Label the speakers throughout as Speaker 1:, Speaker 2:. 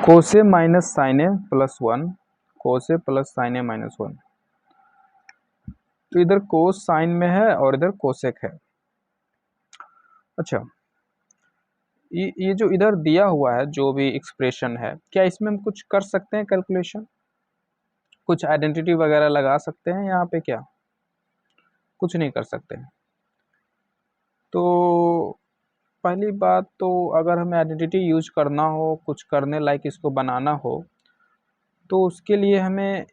Speaker 1: कोसे minus sine A plus 1, कोसे plus sine A minus 1। तो इधर कोस साइन में है और इधर कोसेक है। अच्छा, ये जो इधर दिया हुआ है जो भी एक्सप्रेशन है, क्या इसमें हम कुछ कर सकते हैं कैलकुलेशन, कुछ आइडेंटिटी वगैरह लगा सकते हैं यहाँ पे? क्या कुछ नहीं कर सकते हैं। तो पहली बात तो अगर हमें आइडेंटिटी यूज करना हो, कुछ करने लायक इसको बनाना हो, तो उसके लिए हमें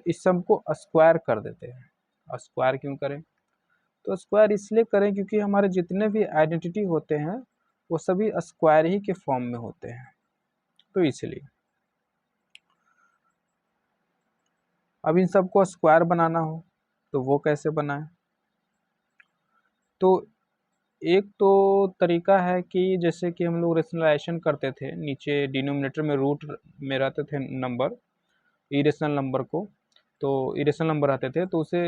Speaker 1: इस सम को स्क्वायर कर देते हैं। स्क्वायर क्यों करें? तो स्क्वायर इसलिए करें क्योंकि हमारे जितने भी आइडेंटिटी होते हैं वो सभी स्क्वायर ही के फॉर्म में होते हैं, तो इसलिए अब इन सबको स्क्वायर बनाना हो तो वो कैसे बनाएं? तो एक तो तरीका है कि जैसे कि हम लोग रेशनलाइजेशन करते थे, नीचे डिनोमिनेटर में रूट में रहते थे नंबर, इरेशनल नंबर को, तो इरेशनल नंबर रहते थे तो उसे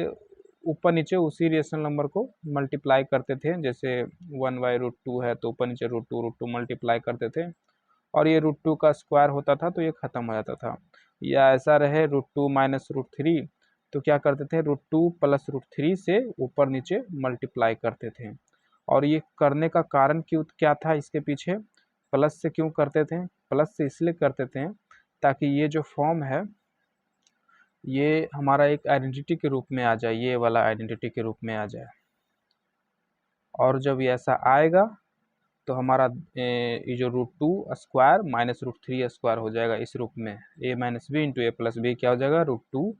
Speaker 1: ऊपर नीचे उसी रेशनल नंबर को मल्टीप्लाई करते थे। जैसे 1/√2 है तो ऊपर नीचे √2 मल्टीप्लाई करते थे और ये √2 का स्क्वायर होता था तो ये ख़त्म हो जाता था। या ऐसा रहे √2 माइनस √3 तो क्या करते थे, √2 प्लस √3 से ऊपर नीचे मल्टीप्लाई करते थे। और ये करने का कारण क्यों क्या था इसके पीछे? प्लस से क्यों करते थे? प्लस से इसलिए करते थे ताकि ये जो फॉर्म है ये हमारा एक आइडेंटिटी के रूप में आ जाए, ये वाला आइडेंटिटी के रूप में आ जाए। और जब ये ऐसा आएगा तो हमारा ये जो √2 स्क्वायर माइनस √3 स्क्वायर हो जाएगा इस रूप में, a minus B into A plus B क्या हो जाएगा, √2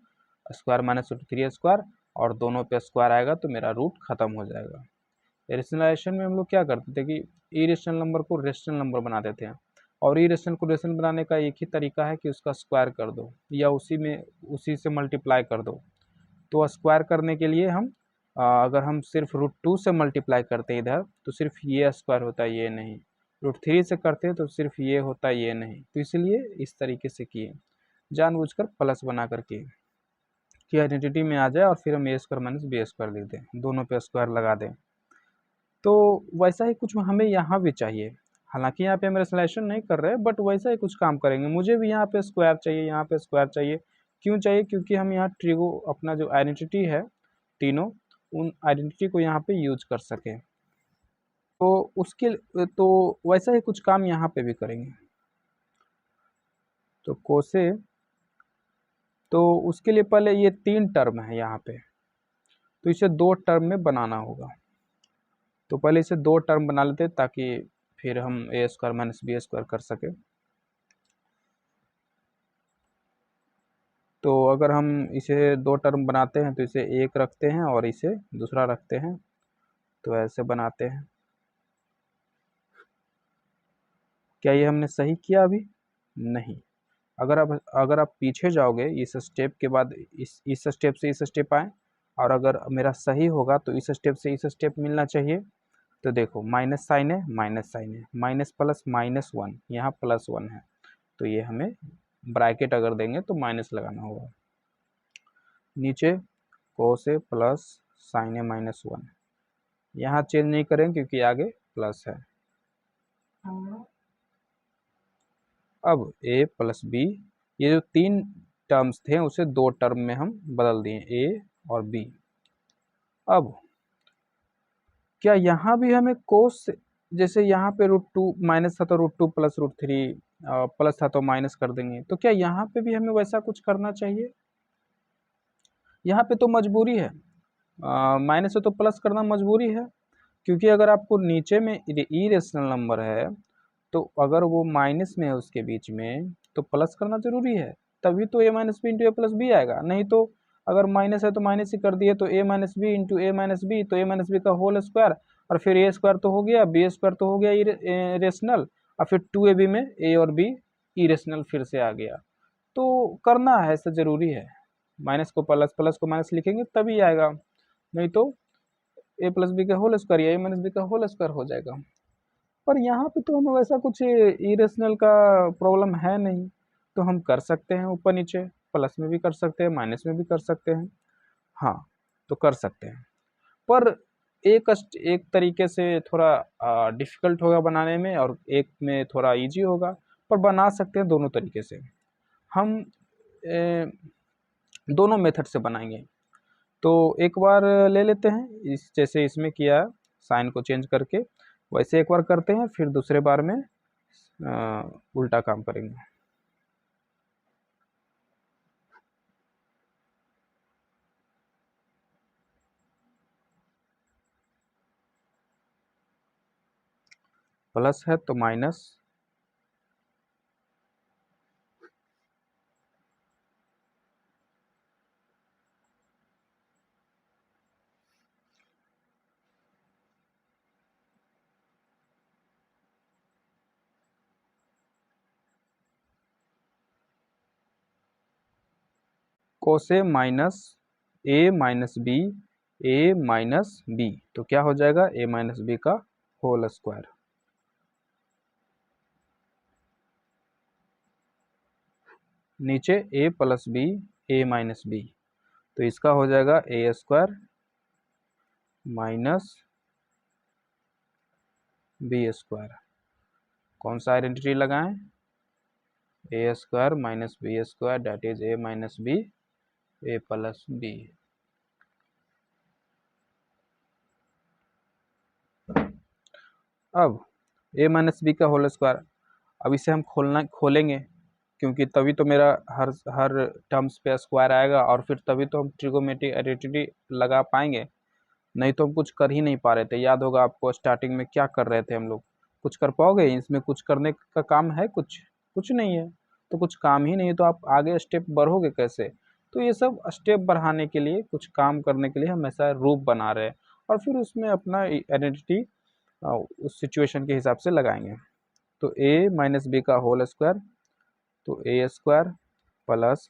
Speaker 1: स्क्वायर माइनस √3 स्क्वायर, और दोनों पे स्क्वायर आएगा तो मेरा रूट खत्म हो जाएगा। रेशनलाइजेशन में हम लोग क्या करते थे कि इरेशनल नंबर को रेशनल नंबर बना देते हैं, और इरेशनल को रेशनल बनाने का एक ही तरीका है कि उसका स्क्वायर कर दो या उसी से मल्टीप्लाई कर दो। तो स्क्वायर करने के लिए हम अगर हम सिर्फ √2 से मल्टीप्लाई करते हैं इधर तो सिर्फ ये स्क्वायर होता है, ये नहीं। √3 से करते हैं तो सिर्फ ये होता है, ये नहीं। तो इसलिए इस तरीके से किए, जानबूझकर प्लस बना करके कि आइडेंटिटी में आ जाए और फिर हम ए स्क्वायर माइनस बी स्क्वायर लिख दें, दोनों पे स्क्वायर लगा दें। तो वैसा ही कुछ हमें यहाँ भी चाहिए। हालांकि यहाँ पे हम रेशनलाइजेशन नहीं कर रहे, बट वैसा ही कुछ काम करेंगे। मुझे भी यहाँ पे स्क्वायर चाहिए, यहाँ पे स्क्वायर चाहिए। क्यों चाहिए? क्योंकि हम यहाँ ट्रिगो अपना जो आइडेंटिटी है तीनों, उन आइडेंटिटी को यहाँ पे यूज कर सकें। तो वैसा ही कुछ काम यहाँ पे भी करेंगे। तो कोसे, तो उसके लिए पहले ये 3 टर्म है यहाँ पे, तो इसे 2 टर्म में बनाना होगा। तो पहले इसे 2 टर्म बना लेते ताकि फिर हम ए स्क्वायर माइनस बी स्क्वायर कर सके। तो अगर हम इसे 2 टर्म बनाते हैं तो इसे एक रखते हैं और इसे दूसरा रखते हैं, तो ऐसे बनाते हैं। क्या ये हमने सही किया? अभी नहीं। अगर आप पीछे जाओगे इस स्टेप के बाद, इस स्टेप से इस स्टेप आए, और अगर मेरा सही होगा तो इस स्टेप से इस स्टेप मिलना चाहिए। तो देखो माइनस साइन है, माइनस साइन है, माइनस प्लस -1, यहाँ +1 है, तो ये हमें ब्रैकेट अगर देंगे तो माइनस लगाना होगा। नीचे कोस ए प्लस साइन ए -1, यहाँ चेंज नहीं करेंगे क्योंकि आगे प्लस है। अब a प्लस बी, ये जो 3 टर्म्स थे उसे 2 टर्म में हम बदल दिए, a और b। अब क्या यहाँ भी हमें कोस, जैसे यहाँ पे √2 माइनस था तो √2 प्लस √3, प्लस था तो माइनस कर देंगे, तो क्या यहाँ पे भी हमें वैसा कुछ करना चाहिए? यहाँ पे तो मजबूरी है, माइनस है तो प्लस करना मजबूरी है, क्योंकि अगर आपको नीचे में इरेशनल नंबर है तो अगर वो माइनस में है उसके बीच में तो प्लस करना जरूरी है, तभी तो a minus B into A plus B आएगा। नहीं तो अगर माइनस है तो माइनस ही कर दिए, तो a minus B into A minus B, तो a माइनस बी का होल स्क्वायर, और फिर a स्क्वायर तो हो गया, b स्क्वायर तो हो गया इरेशनल, और फिर 2ab में a और b इरेशनल फिर से आ गया। तो करना है, ऐसा जरूरी है। माइनस को प्लस, प्लस को माइनस लिखेंगे तभी आएगा, नहीं तो a प्लस बी का होल स्क्वायर या a माइनस बी का होल स्क्वायर हो जाएगा। पर यहाँ पे तो हमें वैसा कुछ इरेशनल का प्रॉब्लम है नहीं, तो हम कर सकते हैं ऊपर नीचे, प्लस में भी कर सकते हैं, माइनस में भी कर सकते हैं। हाँ, तो कर सकते हैं, पर एक तरीके से थोड़ा डिफ़िकल्ट होगा बनाने में और एक में थोड़ा इजी होगा। पर बना सकते हैं दोनों तरीके से। हम दोनों मेथड से बनाएंगे। तो एक बार ले लेते हैं, जैसे इसमें किया साइन को चेंज करके, वैसे एक बार करते हैं, फिर दूसरे बार में उल्टा काम करेंगे। प्लस है तो minus, cos minus A minus B, A minus B, तो क्या हो जाएगा ए माइनस बी का होल स्क्वायर। नीचे A plus B, A minus B, तो इसका हो जाएगा A square minus B square. कौन सा आइडेंटिटी लगाएं, A square minus B square that is A minus B A plus B. अब ए माइनस बी का होल स्क्वायर, अब इसे हम खोलेंगे, क्योंकि तभी तो मेरा हर हर टर्म्स पे स्क्वायर आएगा, और फिर तभी तो हम ट्रिगोमेट्रिक आइडेंटिटी लगा पाएंगे। नहीं तो हम कुछ कर ही नहीं पा रहे थे। याद होगा आपको स्टार्टिंग में क्या कर रहे थे हम लोग। कुछ कर पाओगे इसमें? कुछ करने का काम है? कुछ कुछ नहीं है। तो कुछ काम ही नहीं है तो आप आगे स्टेप बढ़ोगे कैसे? तो ये सब स्टेप बढ़ाने के लिए, कुछ काम करने के लिए हम ऐसा रूप बना रहे हैं, और फिर उसमें अपना आइडेंटिटी उस सिचुएशन के हिसाब से लगाएंगे। तो ए माइनस बी का होल स्क्वायर, तो A square plus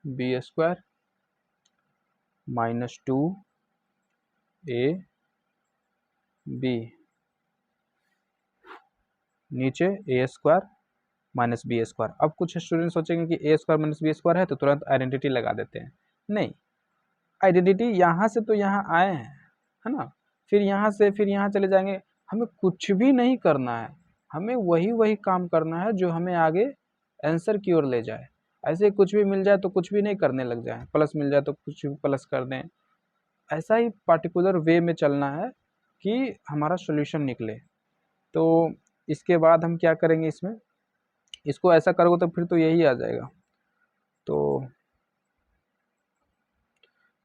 Speaker 1: B square minus 2 A B, नीचे A square minus B square. अब कुछ स्टूडेंट सोचेंगे कि A square minus B square है तो तुरंत आइडेंटिटी लगा देते हैं। नहीं, आइडेंटिटी यहाँ से तो यहाँ आए हैं, है ना, फिर यहाँ से फिर यहाँ चले जाएंगे। हमें कुछ भी नहीं करना है, हमें वही वही काम करना है जो हमें आगे आंसर की ओर ले जाए। ऐसे कुछ भी मिल जाए तो कुछ भी नहीं करने लग जाए, प्लस मिल जाए तो कुछ भी प्लस कर दें। ऐसा ही पार्टिकुलर वे में चलना है कि हमारा सोल्यूशन निकले। तो इसके बाद हम क्या करेंगे, इसमें इसको ऐसा करोगे तो फिर तो यही आ जाएगा। तो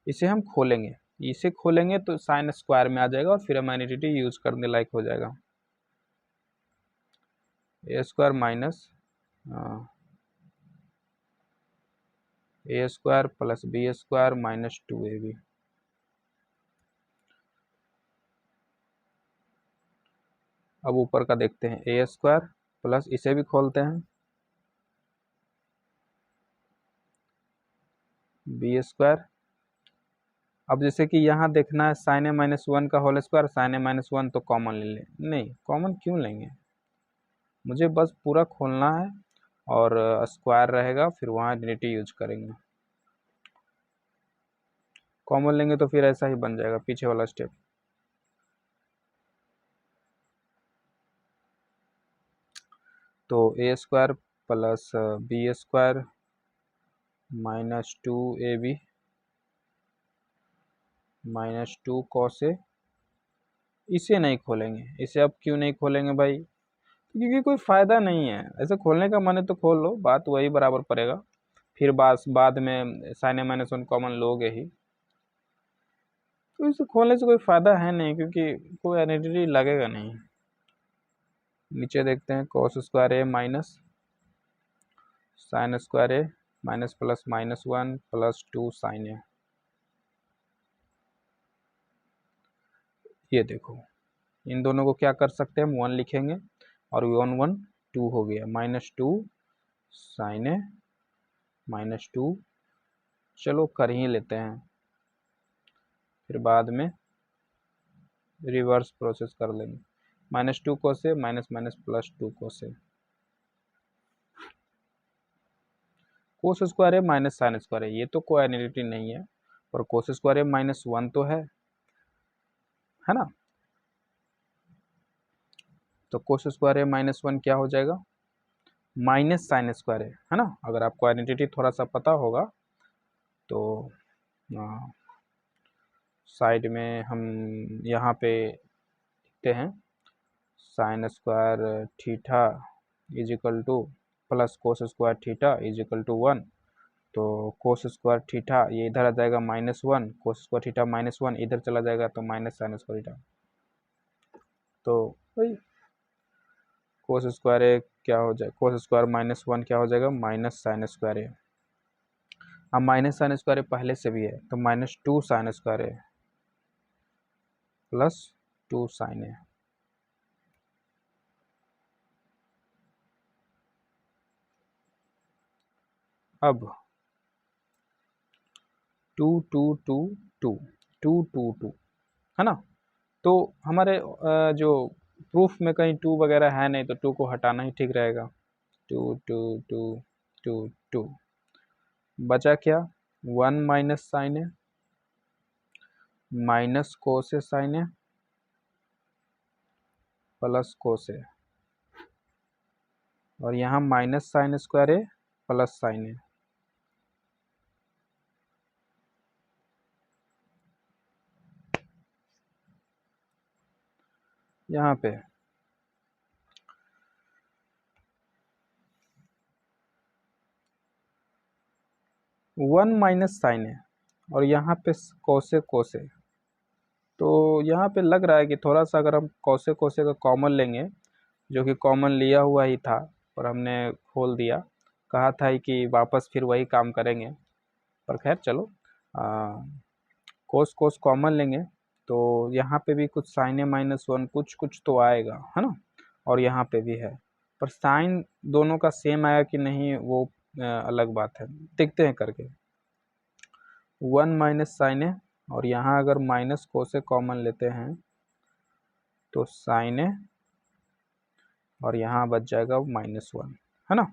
Speaker 1: इसे हम खोलेंगे, इसे खोलेंगे तो साइन स्क्वायर में आ जाएगा, और फिर हम आइडेंटिटी यूज करने लायक हो जाएगा। A square minus A square plus B square minus 2ab। अब ऊपर का देखते हैं, ए स्क्वायर प्लस, इसे भी खोलते हैं, बी स्क्वायर। अब जैसे कि यहाँ देखना है साइन ए माइनस 1 का whole square, sign A minus 1 तो कॉमन ले लें। नहीं, कॉमन क्यों लेंगे, मुझे बस पूरा खोलना है, और स्क्वायर रहेगा, फिर वहाँ आइडेंटिटी यूज करेंगे। कॉमन लेंगे तो फिर ऐसा ही बन जाएगा पीछे वाला स्टेप। तो A square plus B square minus 2ab minus 2 cos A. इसे नहीं खोलेंगे, इसे अब क्यों नहीं खोलेंगे भाई? क्योंकि कोई फ़ायदा नहीं है। ऐसे खोलने का मन है तो खोल लो, बात वही बराबर पड़ेगा। फिर बाद में साइन ए माइनस 1 कॉमन लोगे ही, तो इसे खोलने से कोई फ़ायदा है नहीं, क्योंकि कोई आइडेंटिटी लगेगा नहीं। नीचे देखते हैं, cos square A minus sine square A minus plus minus 1 plus 2 sine A. ये देखो, इन दोनों को क्या कर सकते हैं, हम 1 लिखेंगे, और 1 1 2 हो गया, माइनस 2 साइन ए माइनस 2। चलो कर ही लेते हैं, फिर बाद में रिवर्स प्रोसेस कर लेंगे। माइनस 2 को से माइनस माइनस प्लस 2 को से, कोस स्क्वायर है माइनस साइन स्क्वायर है, ये तो कोई आइडेंटिटी नहीं है, और कोस स्क्वायर है माइनस 1 तो है ना। तो cos square A minus one क्या हो जाएगा, माइनस साइन स्क्वायर है ना। अगर आपको आइडेंटिटी थोड़ा सा पता होगा तो साइड में हम यहाँ पे लिखते हैं sine square theta is equal to plus cos square theta is equal to one. तो कोस स्क्वायर थीटा ये इधर आ जाएगा minus one, cos square theta minus one इधर चला जाएगा तो माइनस साइन स्क्वायर थीटा। तो वही कोस स्क्वायर ए क्या हो जाए, कोस स्क्वायर माइनस वन क्या हो जाएगा, माइनस साइन स्क्वायर ए। अब माइनस साइन स्क्वायर ए पहले से भी है तो minus two sine square A plus two sine A. अब two two two two two two two है ना। तो हमारे जो प्रूफ में कहीं टू वगैरह है नहीं तो टू को हटाना ही ठीक रहेगा। Two two two two two बचा क्या, one minus sine A minus cos A sine A plus cos A, और यहाँ minus sine square A plus sine A. यहाँ पे वन माइनस साइन ए और यहाँ पे कोसे कोसे। तो यहाँ पे लग रहा है कि थोड़ा सा अगर हम कोसे कोसे का कॉमन लेंगे, जो कि कॉमन लिया हुआ ही था और हमने खोल दिया, कहा था कि वापस फिर वही काम करेंगे, पर खैर चलो कोस कोस कॉमन लेंगे तो यहाँ पे भी कुछ साइन ए माइनस वन कुछ कुछ तो आएगा है ना, और यहाँ पे भी है, पर साइन दोनों का सेम आया कि नहीं वो अलग बात है, देखते हैं करके। वन माइनस साइन ए और यहाँ अगर माइनस कोस ए कॉमन लेते हैं तो साइन ए और यहाँ बच जाएगा माइनस वन है ना।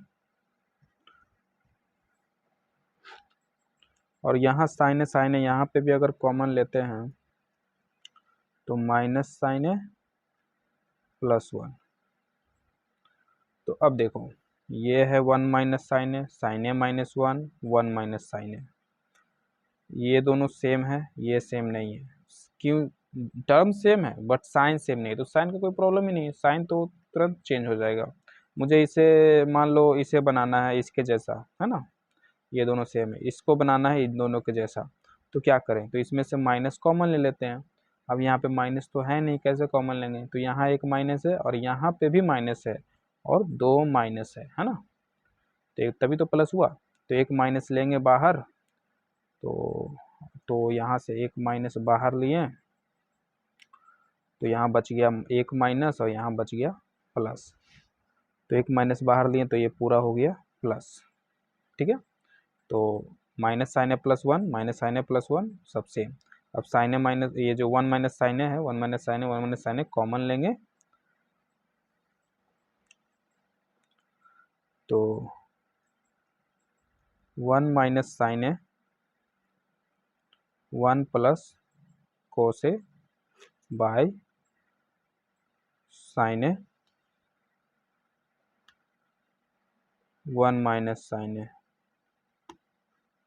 Speaker 1: और यहाँ साइन ए यहाँ पे भी अगर कॉमन लेते हैं तो minus sine A plus one. तो अब देखो ये है one minus sine A minus one, one minus sine A, ये दोनों सेम है, ये सेम नहीं है। क्यों, टर्म सेम है बट साइन सेम नहीं है, तो साइन का कोई प्रॉब्लम ही नहीं है, साइन तो तुरंत चेंज हो जाएगा। मुझे इसे मान लो इसे बनाना है इसके जैसा है ना, ये दोनों सेम है, इसको बनाना है इन दोनों के जैसा, तो क्या करें, तो इसमें से माइनस कॉमन ले लेते हैं। अब यहाँ पे माइनस तो है नहीं, कैसे कॉमन लेंगे, तो यहाँ एक माइनस है और यहाँ पे भी माइनस है और दो माइनस है ना, तो तभी तो प्लस हुआ। तो एक माइनस लेंगे बाहर, तो यहाँ से एक माइनस बाहर लिए तो यहाँ बच गया एक माइनस और यहाँ बच गया प्लस, तो एक माइनस बाहर लिए तो ये पूरा हो गया प्लस, ठीक है। तो minus sine A plus one minus sine A plus one सब सेम। अब साइन ए माइनस ये जो वन माइनस साइन ए है, one minus sine A one minus sine A common लेंगे तो one minus sine A one plus cos A by sine A one minus sine A,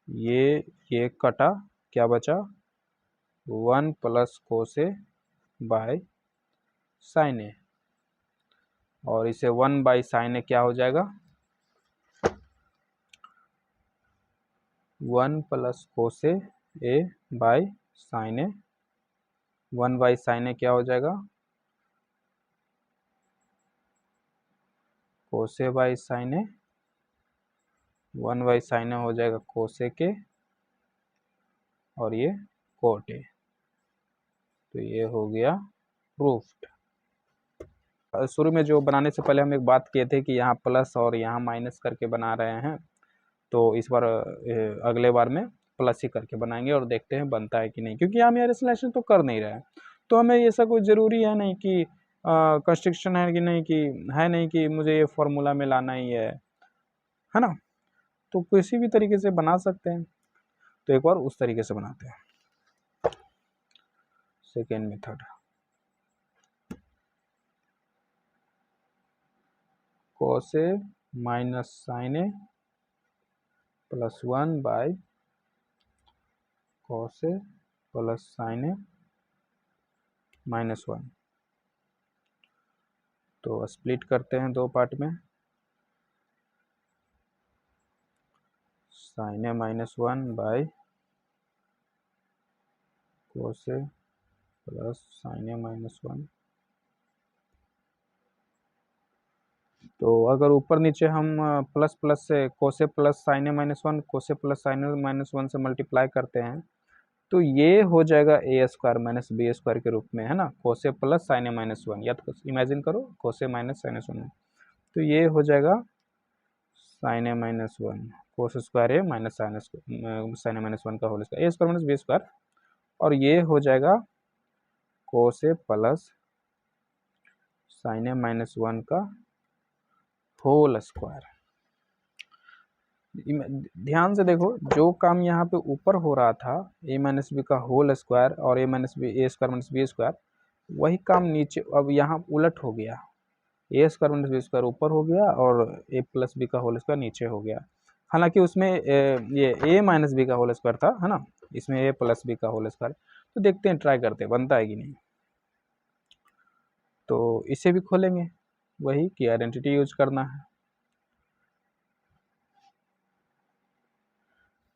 Speaker 1: ये कटा, क्या बचा, one plus cos A by sine A, और इसे one by sine A क्या हो जाएगा, one plus cos A by sine A, one by sine A क्या हो जाएगा, cosec by sine A, one by sine A हो जाएगा कोसे के और ये कोट ए, तो ये हो गया प्रूफ्ड। शुरू में जो बनाने से पहले हम एक बात किए थे कि यहाँ प्लस और यहाँ माइनस करके बना रहे हैं, तो इस बार अगले बार में प्लस ही करके बनाएंगे और देखते हैं बनता है कि नहीं, क्योंकि हम यहाँ रिलेशन तो कर नहीं रहे हैं, तो हमें ऐसा कोई ज़रूरी है नहीं कि कंस्ट्रक्शन है कि नहीं, कि है नहीं कि मुझे ये फॉर्मूला में लाना ही है ना, तो किसी भी तरीके से बना सकते हैं। तो एक बार उस तरीके से बनाते हैं second method. cos A minus sine A plus 1 by cos A plus sine A minus 1। तो स्प्लिट करते हैं दो पार्ट में, sine A minus 1 by cos A plus sine A minus 1। तो अगर ऊपर नीचे हम प्लस प्लस से cos A plus sine A minus 1 cos A plus sine A minus 1 से मल्टीप्लाई करते हैं तो ये हो जाएगा A square minus B square के रूप में, है ना, cos A plus sine A minus 1, या तो इमेजिन करो cos A माइनस साइन ए 1, तो ये हो जाएगा sign A minus 1 cos square A minus sine A minus 1 का whole square, A square minus B square, और ये हो जाएगा cos A plus sine A minus 1 का होल स्क्वायर। ध्यान से देखो, जो काम यहाँ पे ऊपर हो रहा था ए माइनस बी का होल स्क्वायर और ए माइनस बी ए स्क्वायर माइनस बी स्क्वायर, वही काम नीचे अब यहाँ उलट हो गया, ए स्क्वायर माइनस बी स्क्वायर ऊपर हो गया और ए प्लस बी का होल स्क्वायर नीचे हो गया। हालांकि उसमें ये ए माइनस बी का होल स्क्वायर था, है ना, इसमें ए प्लस बी का होल स्क्वायर। तो देखते हैं, ट्राई करते हैं बनता है कि नहीं। तो इसे भी खोलेंगे, वही की आइडेंटिटी यूज करना है।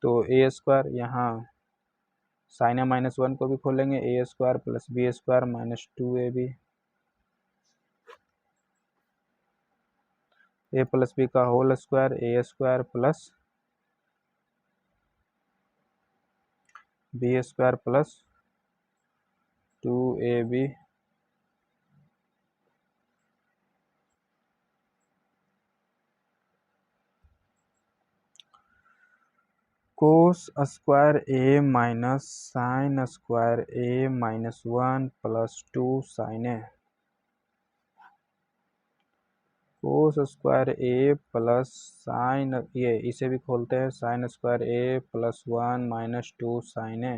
Speaker 1: तो ए स्क्वायर यहाँ साइन ए माइनस 1 को भी खोलेंगे, A square plus B square minus 2ab, A plus B का whole square A square plus B square plus 2ab cos square A minus sine square A minus 1 plus 2 sine A, cos square A plus sine, ये इसे भी खोलते हैं, sine square A plus 1 minus 2 sine A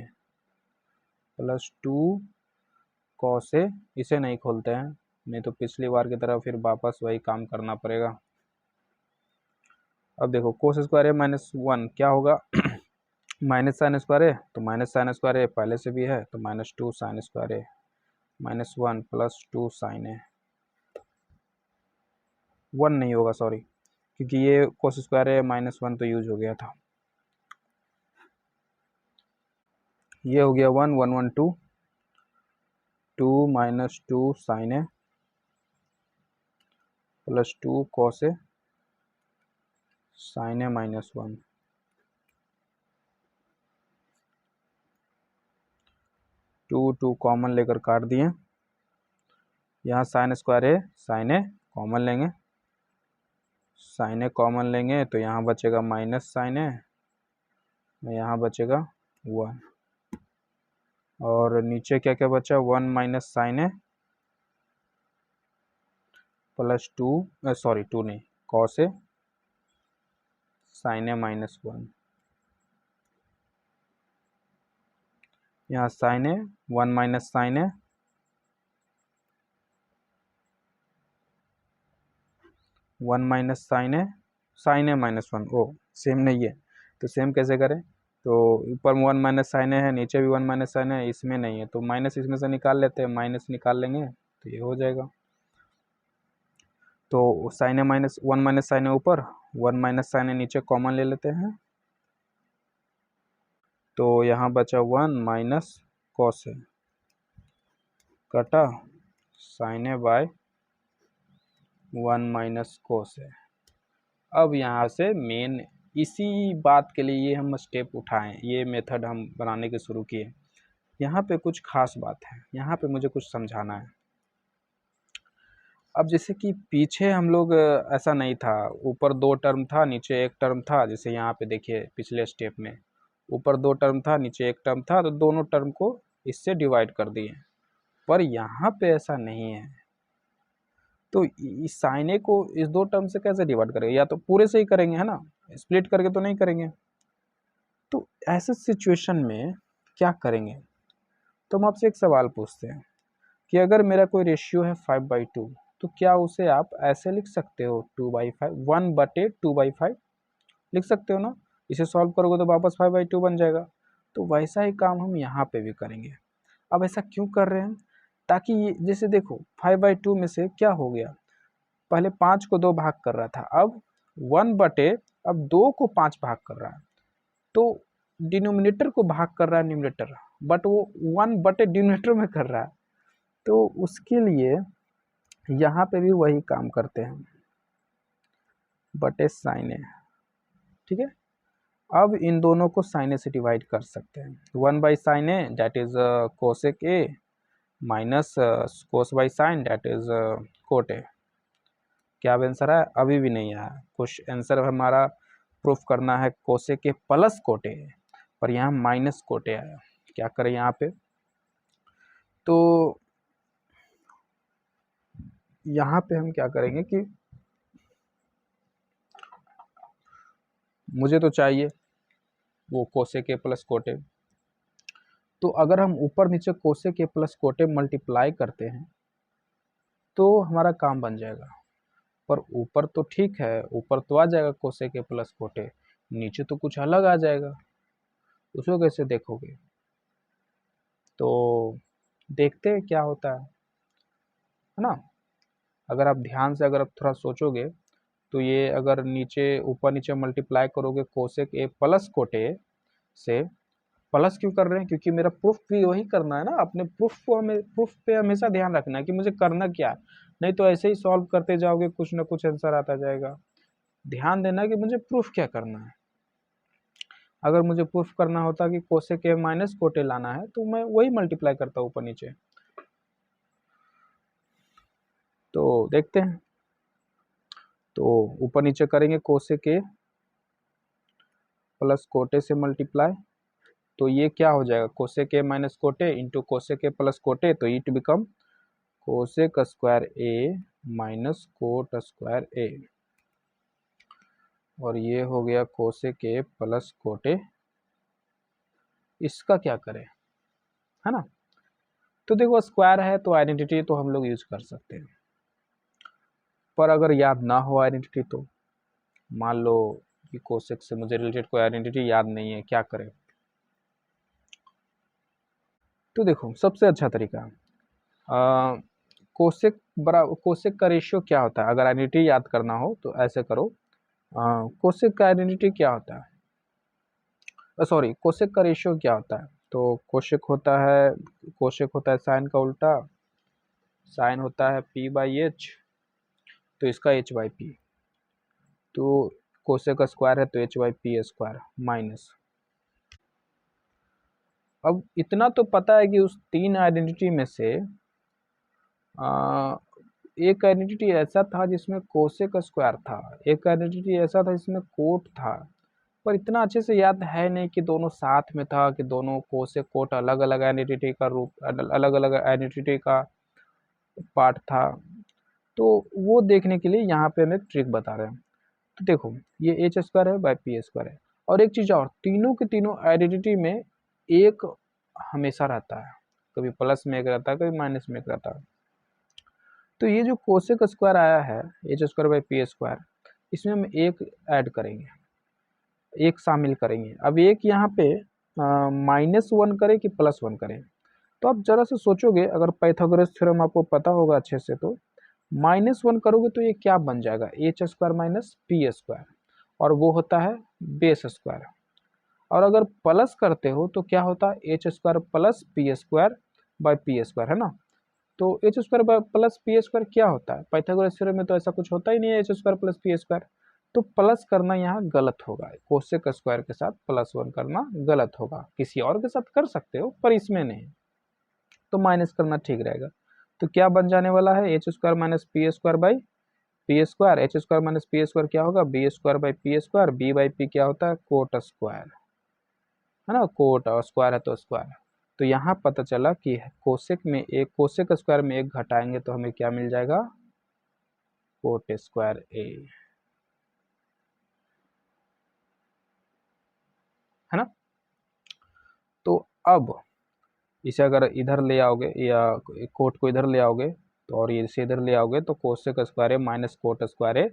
Speaker 1: plus 2 cos A, इसे नहीं खोलते हैं, नहीं तो पिछली बार की तरह फिर वापस वही काम करना पड़ेगा। अब देखो कोस स्क्वायर ए माइनस 1 क्या होगा माइनस साइन स्क्वायर ए, तो माइनस साइन स्क्वायर ए पहले से भी है, तो minus 2 sign square A minus 1 plus 2 sine ए, 1 नहीं होगा सॉरी, क्योंकि ये कोस स्क्वायर ए माइनस 1 तो यूज हो गया था। ये हो गया 1 1 1 2 2 minus 2 sine A plus 2 cos A sine A minus 1, 2 2 common लेकर काट दिए, यहाँ sign square A sine A common लेंगे, साइन ए कॉमन लेंगे तो यहाँ बचेगा माइनस साइन ए, यहाँ बचेगा 1, और नीचे क्या क्या बचा 1 minus sine A plus 2 sorry 2 नहीं cos A sine A minus 1, यहाँ sine A 1 minus sine A 1 minus sine A minus 1, O same नहीं है, तो सेम कैसे करें, तो ऊपर 1 माइनस साइन ए है, नीचे भी 1 माइनस साइन है, इसमें नहीं है तो माइनस इसमें से निकाल लेते हैं, माइनस निकाल लेंगे तो ये हो जाएगा। तो sign A minus 1 minus sine ए ऊपर, 1 माइनस साइन ए नीचे कॉमन ले लेते हैं, तो यहाँ बचा 1 माइनस कॉस ए कटा साइन ए बाय 1 माइनस कोस है। अब यहाँ से मेन इसी बात के लिए ये हम स्टेप उठाएं, ये मेथड हम बनाने के शुरू किए। यहाँ पे कुछ खास बात है, यहाँ पे मुझे कुछ समझाना है। अब जैसे कि पीछे हम लोग ऐसा नहीं था, ऊपर 2 टर्म था नीचे 1 टर्म था, जैसे यहाँ पे देखिए पिछले स्टेप में ऊपर 2 टर्म था नीचे 1 टर्म था, तो दोनों टर्म को इससे डिवाइड कर दिए, पर यहाँ पे ऐसा नहीं है। तो इस साइन ए को इस 2 टर्म से कैसे डिवाइड करेंगे, या तो पूरे से ही करेंगे, है ना, स्प्लिट करके तो नहीं करेंगे। तो ऐसे सिचुएशन में क्या करेंगे, तो हम आपसे एक सवाल पूछते हैं कि अगर मेरा कोई रेशियो है 5/2, तो क्या उसे आप ऐसे लिख सकते हो 2/5, 1/2/5 लिख सकते हो ना। इसे सॉल्व करोगे तो वापस 5/2 बन जाएगा। तो वैसा ही काम हम यहाँ पे भी करेंगे। अब ऐसा क्यों कर रहे हैं, ताकि ये जैसे देखो 5/2 में से क्या हो गया, पहले 5 को 2 भाग कर रहा था, अब 1/, अब 2 को 5 भाग कर रहा है, तो डिनोमिनेटर को भाग कर रहा है न्यूमरेटर, बट वो 1/, डिनोमिनेटर में कर रहा है। तो उसके लिए यहाँ पे भी वही काम करते हैं, बटे साइन ए। ठीक है, अब इन दोनों को साइन ए से डिवाइड कर सकते हैं। 1/sin A that is cosec A minus cos by sign that is cot A. क्या आंसर है? अभी भी नहीं आया। कुछ आंसर हमारा प्रूफ करना है कोसेक के प्लस कोटे, पर यहाँ माइनस कोटे आया। क्या करें यहाँ पे, तो यहाँ पे हम क्या करेंगे कि मुझे तो चाहिए वो कोसेक के प्लस कोटे, तो अगर हम ऊपर नीचे कोसेक के प्लस कोटे मल्टीप्लाई करते हैं तो हमारा काम बन जाएगा। पर ऊपर तो ठीक है, ऊपर तो आ जाएगा कोसेक के प्लस कोटे, नीचे तो कुछ अलग आ जाएगा, उसको कैसे देखोगे? तो देखते हैं क्या होता है ना। अगर आप ध्यान से अगर आप थोड़ा सोचोगे तो ये अगर नीचे ऊपर नीचे मल्टीप्लाई करोगे कोसेक ए प्लस कोटे से, प्लस क्यों कर रहे हैं? क्योंकि मेरा प्रूफ भी वही करना है ना। अपने प्रूफ को हमें प्रूफ पे हमेशा ध्यान रखना है कि मुझे करना क्या है, नहीं तो ऐसे ही सॉल्व करते जाओगे कुछ ना कुछ आंसर आता जाएगा। ध्यान देना कि मुझे प्रूफ क्या करना है। अगर मुझे प्रूफ करना होता कि कोसेक ए माइनस कोटे लाना है तो मैं वही मल्टीप्लाई करता ऊपर नीचे। तो देखते हैं, तो ऊपर नीचे करेंगे कोसेक ए प्लस कोटे से मल्टीप्लाई, तो ये क्या हो जाएगा, cosec A minus cot into cosec A plus cot, तो it become cosec square A minus cot square A, और ये हो गया कोसेक ए प्लस कोटे। इसका क्या करें, है ना। तो देखो स्क्वायर है तो आइडेंटिटी तो हम लोग यूज कर सकते हैं, पर अगर याद ना हो आइडेंटिटी तो मान लो कि कोसेक से मुझे रिलेटेड कोई आइडेंटिटी याद नहीं है, क्या करें? तो देखो सबसे अच्छा तरीका, कोसेक बड़ा कोसेक का रेशियो क्या होता है, अगर आइडेंटिटी याद करना हो तो ऐसे करो। कोसेक का आइडेंटिटी क्या होता है, सॉरी कोसेक का रेशियो क्या होता है, तो कोसेक होता है साइन का उल्टा, साइन होता है p/h, तो इसका h/p, तो कोसेक का स्क्वायर है तो h/p स्क्वायर माइनस। अब इतना तो पता है कि उस 3 आइडेंटिटी में से एक आइडेंटिटी ऐसा था जिसमें कोसेक स्क्वायर था, एक आइडेंटिटी ऐसा था जिसमें कोट था, पर इतना अच्छे से याद है नहीं कि दोनों साथ में था कि दोनों कोसेक कोट अलग अलग आइडेंटिटी का रूप, अलग अलग आइडेंटिटी का पार्ट था। तो वो देखने के लिए यहाँ पे हम एक ट्रिक बता रहे हैं। तो देखो ये एच स्क्वायर है बाई पी स्क्वायर है, और एक चीज़ और, तीनों के तीनों आइडेंटिटी में एक हमेशा रहता है, कभी प्लस में एक रहता है कभी माइनस में एक रहता है। तो ये जो कोसेक स्क्वायर आया है H square by P square, इसमें हम एक ऐड करेंगे, एक शामिल करेंगे। अब एक यहाँ पे -1 करें कि +1 करें, तो आप जरा से सोचोगे, अगर पाइथागोरस थ्योरम आपको पता होगा अच्छे से तो -1 करोगे तो ये क्या बन जाएगा, H square minus P square, और वो होता है बेस स्क्वायर। और अगर प्लस करते हो तो क्या होता है, H square plus P square by P square, है ना। तो H square plus P square क्या होता है, पाइथागोरस थ्योरम में तो ऐसा कुछ होता ही नहीं है H square plus P square, तो प्लस करना यहाँ गलत होगा, कोसेक स्क्वायर के साथ +1 करना गलत होगा। किसी और के साथ कर सकते हो पर इसमें नहीं, तो माइनस करना ठीक रहेगा। तो क्या बन जाने वाला है, H square minus P square by P square, H square minus P square क्या होगा, B square by P square, B by P क्या होता है, कोट स्क्वायर, है ना, कोट और स्क्वायर है तो स्क्वायर। तो यहाँ पता चला कि कोसेक स्क्वायर में एक घटाएंगे तो हमें क्या मिल जाएगा, कोट स्क्वायर ए, है ना। तो अब इसे अगर इधर ले आओगे या कोट को इधर ले आओगे तो और ये इसे इधर ले आओगे तो cosec square A minus cot square A,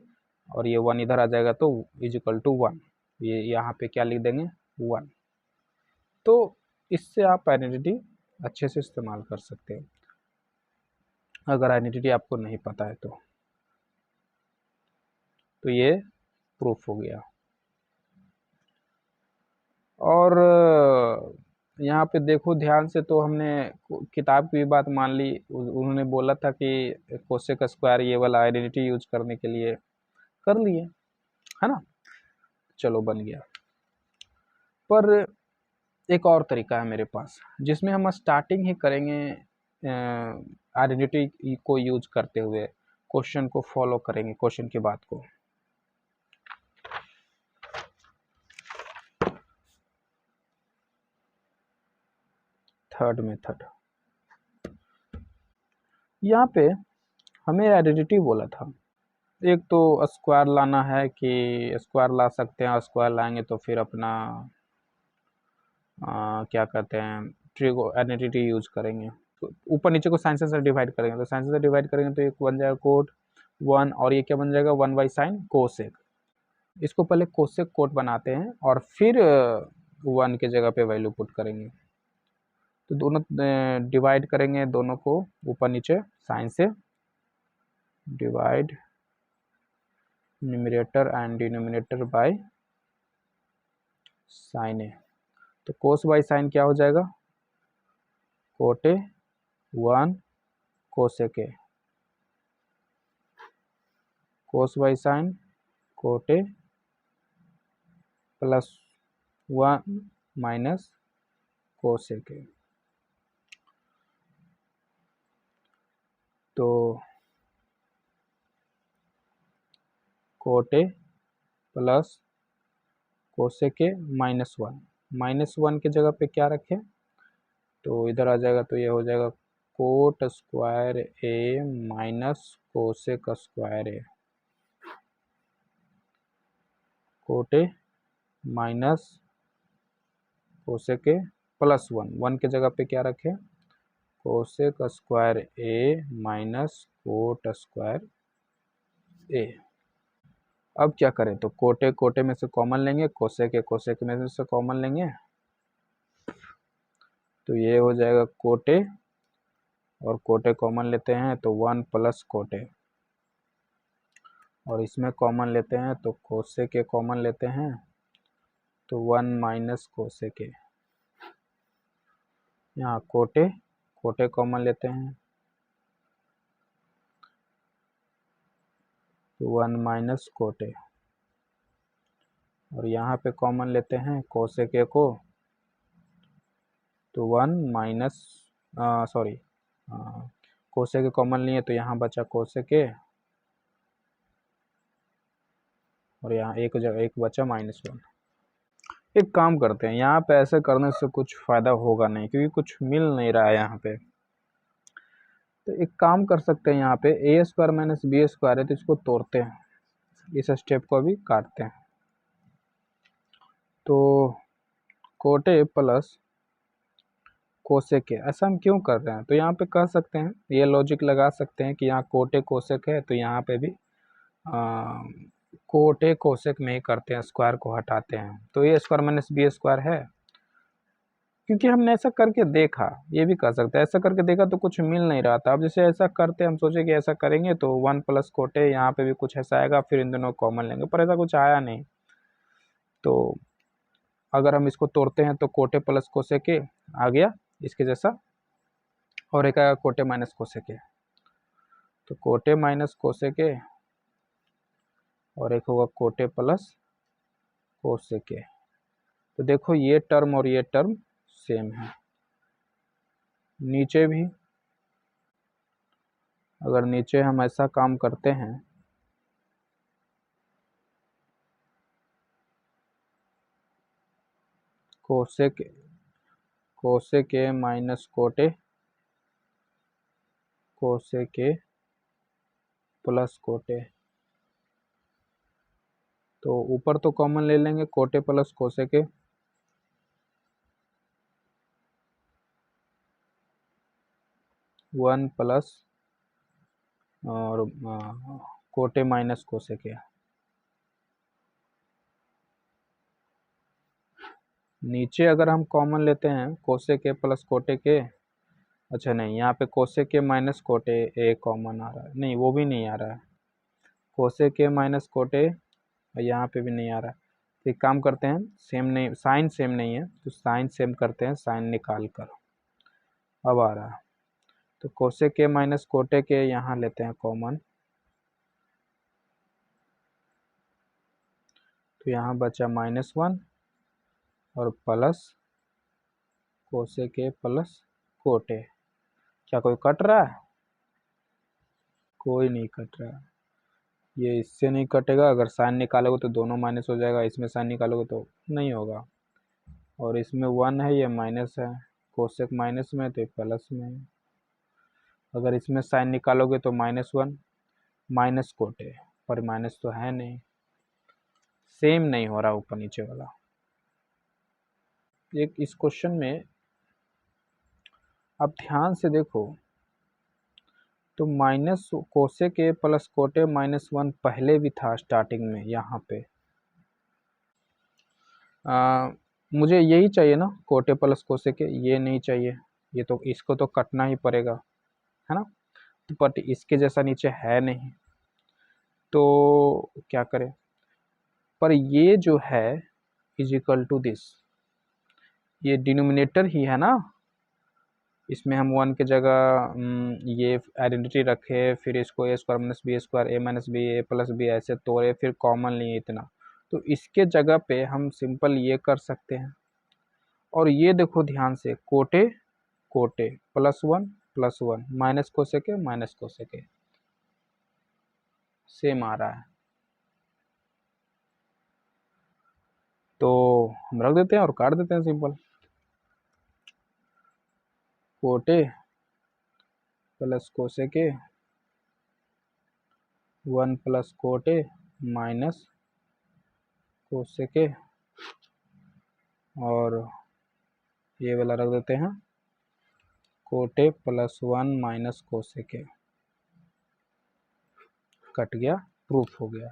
Speaker 1: और ये 1 इधर आ जाएगा तो इज इक्वल टू 1। ये यहाँ पे क्या लिख देंगे 1। तो इससे आप आइडेंटिटी अच्छे से इस्तेमाल कर सकते हैं अगर आइडेंटिटी आपको नहीं पता है तो ये प्रूफ हो गया। और यहाँ पे देखो ध्यान से, तो हमने किताब की भी बात मान ली, उन्होंने बोला था कि कोसेक स्क्वायर ये वाला आइडेंटिटी यूज करने के लिए कर लिए, है ना, चलो बन गया। पर एक और तरीका है मेरे पास जिसमें हम स्टार्टिंग ही करेंगे आइडेंटिटी को यूज करते हुए, क्वेश्चन को फॉलो करेंगे, क्वेश्चन की बात को। थर्ड मेथड, यहाँ पे हमें आइडेंटिटी बोला था, एक तो स्क्वायर लाना है कि स्क्वायर ला सकते हैं, स्क्वायर लाएंगे तो फिर अपना क्या कहते हैं ट्रिगो आइडेंटिटी यूज करेंगे, तो ऊपर नीचे को साइन से डिवाइड करेंगे, तो साइन से डिवाइड करेंगे तो एक बन जाएगा कोट 1, और ये क्या बन जाएगा 1 बाई साइन कोसेक। इसको पहले कोसेक कोट बनाते हैं और फिर 1 के जगह पे वैल्यू पुट करेंगे। तो दोनों डिवाइड करेंगे, दोनों को ऊपर नीचे साइन से divide numerator and denominator by sine A. तो कोस बाई साइन क्या हो जाएगा cot 1 cosec A, cos by sine cot plus 1 minus cosec A. तो कोटे प्लस कोसेक ए -1, -1 के जगह पे क्या रखें, तो इधर आ जाएगा, तो ये हो जाएगा coat square A minus cosec square ए, कोटे माइनस कोसेक ए प्लस 1 के जगह पे क्या रखें cosec square A minus cot square ए। अब क्या करें, तो कोटे कोटे में से कॉमन लेंगे, कोसेक में से कॉमन लेंगे, तो ये हो जाएगा कोटे और कोटे कॉमन लेते हैं तो 1 प्लस कोटे, और इसमें कॉमन लेते हैं तो कोसेक ए कॉमन लेते हैं तो 1 माइनस कोसेक ए। यहाँ कोटे कोटे कॉमन लेते हैं तो 1 माइनस कोटे, और यहाँ पे कॉमन लेते हैं कोसेक ए को तो 1 माइनस सॉरी कोसेक ए कॉमन लिए तो यहाँ बचा कोसेक ए, और यहाँ एक बचा -1। एक काम करते हैं, यहाँ पे ऐसे करने से कुछ फ़ायदा होगा नहीं क्योंकि कुछ मिल नहीं रहा है यहाँ पे। तो एक काम कर सकते हैं, यहाँ पे ए स्क्वायर माइनस बी स्क्वायर है तो इसको तोड़ते हैं, इस स्टेप को अभी काटते हैं। तो कोटे प्लस कोसेक है, ऐसा हम क्यों कर रहे हैं, तो यहाँ पे कह सकते हैं, ये लॉजिक लगा सकते हैं कि यहाँ कोटे कोसेक है तो यहाँ पे भी कोटे कोसेक में ही करते हैं, स्क्वायर को हटाते हैं, तो A square minus B square है, क्योंकि हमने ऐसा करके देखा। ये भी कर सकते हैं ऐसा करके देखा तो कुछ मिल नहीं रहा था, अब जैसे ऐसा करते हम सोचे कि ऐसा करेंगे तो 1 प्लस कोटे, यहाँ पे भी कुछ ऐसा आएगा, फिर इन दोनों कॉमन लेंगे, पर ऐसा कुछ आया नहीं। तो अगर हम इसको तोड़ते हैं तो कोटे प्लस कोसेक आ गया इसके जैसा, और एक आएगा कोटे माइनस कोसेक, तो कोटे माइनस कोसेक और एक होगा कोटे प्लस कोसेक। तो देखो ये टर्म और ये टर्म सेम है। नीचे भी अगर नीचे हम ऐसा काम करते हैं कोसेक माइनस कोटे कोसेक प्लस कोटे, तो ऊपर तो कॉमन ले लेंगे कोटे प्लस कोसेक, 1 प्लस और कोटे माइनस कोसेक ए। नीचे अगर हम कॉमन लेते हैं कोसेक ए प्लस कोटे के, अच्छा नहीं, यहाँ पे कोसेक ए माइनस कोटे ए कॉमन आ रहा है, नहीं वो भी नहीं आ रहा है, कोसेक ए माइनस कोटे यहाँ पे भी नहीं आ रहा है। तो एक काम करते हैं, सेम नहीं, साइन सेम नहीं है तो साइन सेम करते हैं, साइन निकाल कर अब आ रहा है। तो कोसेक ए माइनस कोटे के यहाँ लेते हैं कॉमन, तो यहाँ बचा -1 और प्लस कोसेक ए प्लस कोटे। क्या कोई कट रहा है? कोई नहीं कट रहा है। ये इससे नहीं कटेगा, अगर साइन निकालोगे तो दोनों माइनस हो जाएगा, इसमें साइन निकालोगे तो नहीं होगा। और इसमें 1 है, ये माइनस है, कोसेक माइनस में तो ये प्लस में है। अगर इसमें साइन निकालोगे तो -1 माइनस कोटे, पर माइनस तो है नहीं, सेम नहीं हो रहा ऊपर नीचे वाला। एक इस क्वेश्चन में आप ध्यान से देखो तो माइनस कोसेक ए प्लस कोटे -1 पहले भी था स्टार्टिंग में यहाँ पे। मुझे यही चाहिए ना, कोटे प्लस कोसेक ए, ये नहीं चाहिए, ये तो इसको तो कटना ही पड़ेगा, है ना। तो बट इसके जैसा नीचे है नहीं, तो क्या करें। पर ये जो है इज इक्वल टू दिस, ये डिनोमिनेटर ही है ना, इसमें हम 1 के जगह ये आइडेंटिटी रखे, फिर इसको ए square minus B square, A minus B, A plus B ऐसे तोड़े, फिर कॉमन लिए इतना, तो इसके जगह पे हम सिंपल ये कर सकते हैं। और ये देखो ध्यान से, cot cot +1 minus cosec A minus cosec A, same आ रहा है। तो हम रख देते हैं और काट देते हैं सिंपल, कोटे प्लस कोसेक ए 1 प्लस कोटे माइनस कोसेक ए, और ये वाला रख देते हैं कोटे +1 माइनस कोसेक ए, कट गया, प्रूफ हो गया।